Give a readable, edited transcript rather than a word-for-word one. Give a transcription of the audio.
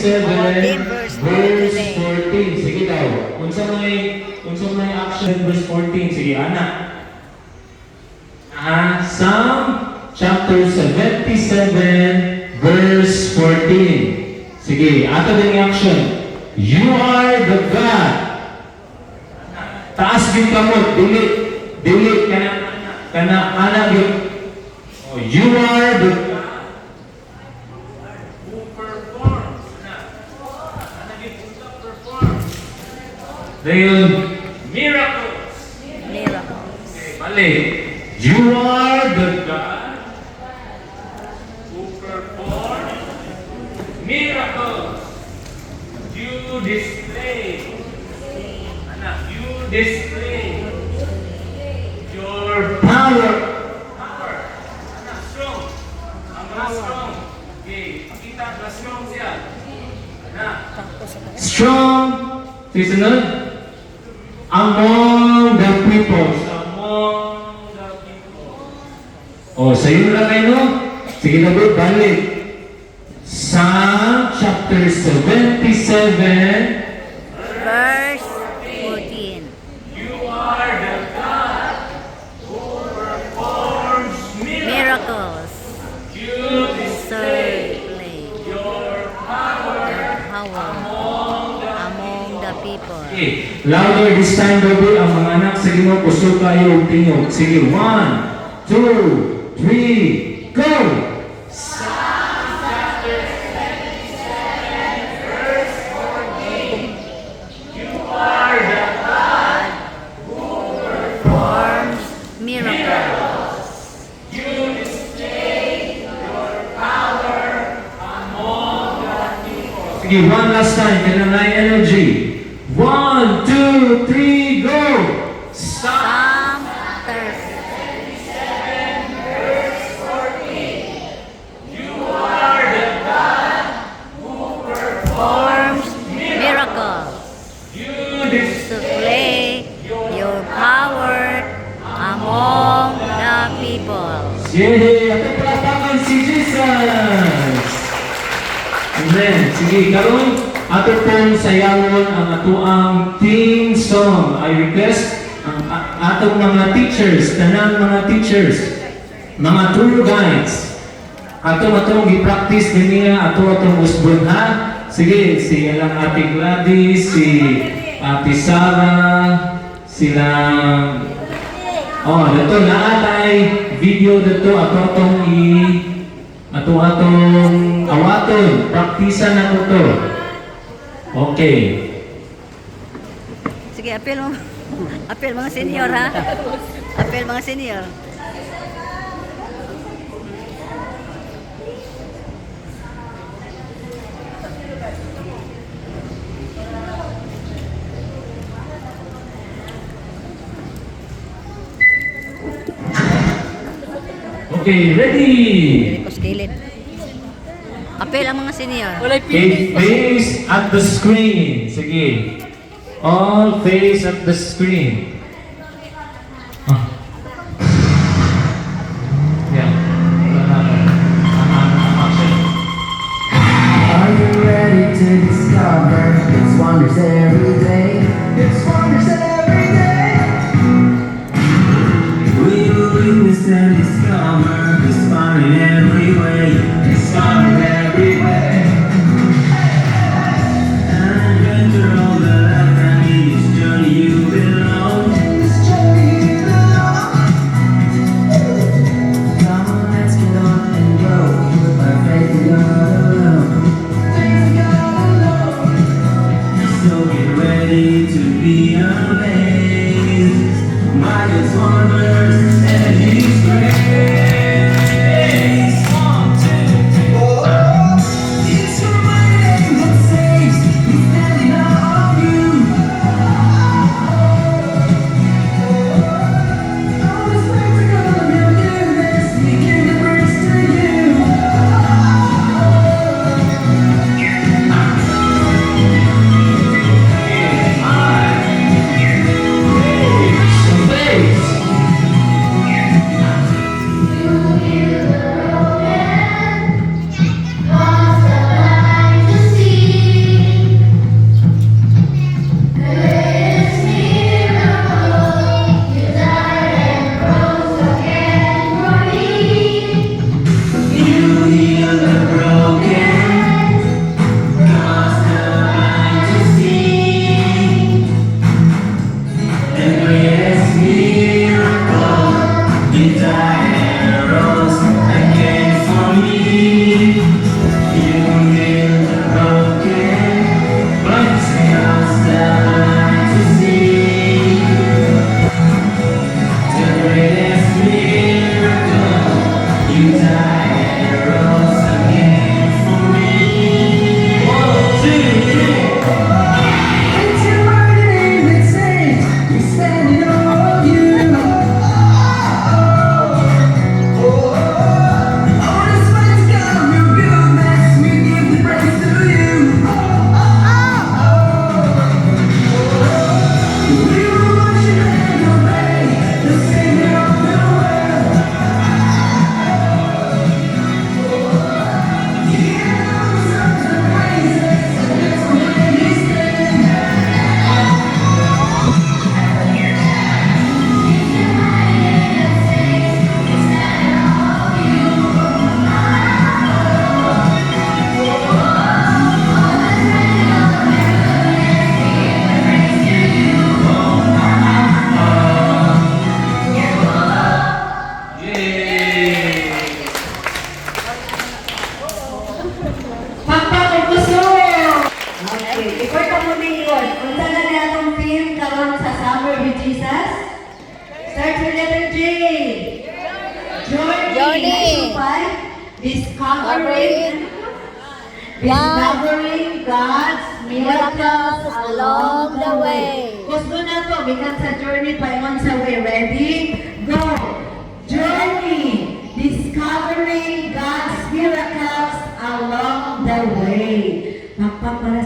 verse 14. Sige daw. Unsa may action verse 14. Sige, anak. Psalm chapter 77 verse 14. Sige, ato din yung action. You are the God. Taas yung kamot, dili kana anak yung. Oh, you are the God who performs. Dahil miracles. Okay, balik. You are the God who performs miracles. You display your power. Strong. Strong. Okay, pakita na strong siya. Strong. Sunod. Among the people. Oh, sa'yo lang kayo, no? Sige na bro, balik. Psalm chapter 77 verse 14. You are the God who performs miracles. You display your power among the people. Okay, louder this time, baby. Ang mga anak, sige mo, puso kayo, tingog. Sige, 1, 2, 3, go! Performs miracles. Sige, one last time. Kananay energy. 1, 2, 3, go! Psalm 30. Performs miracles. Display your power among the people. Yay! Ato palapakan si Jesus! Amen. Sige, karon ato pong sayawon ang atuang theme song. I request ang atong mga teachers, tanang mga teachers, mga tour guides, atong i-practice din niya, atong usbon ha. Sige, si alang Ate Gladys, si Ate Sarah, silang dito naatay video dito atong awaton, praktisan na to. Okay. Sige, apel mo. Apel mga senior ha. Apel mga senior. Okay, ready? Kuskilid. Apel ang mga senior. Okay, face at the screen. Sige. All face at the screen. Yeah. Are you ready to discover its wonders every day? Its wonders every day. We will witness and discover this fun in every way. It's fun in every way. And enter all the life and in this journey you belong. In this journey you belong. Come on, let's get on and go. With our faith in God alone. So get ready. God's miracles along the way. Gusto na to, bigat sa journey paingon sa way. Ready? Go! Journey! Discovering God's miracles along the way. Pagpapala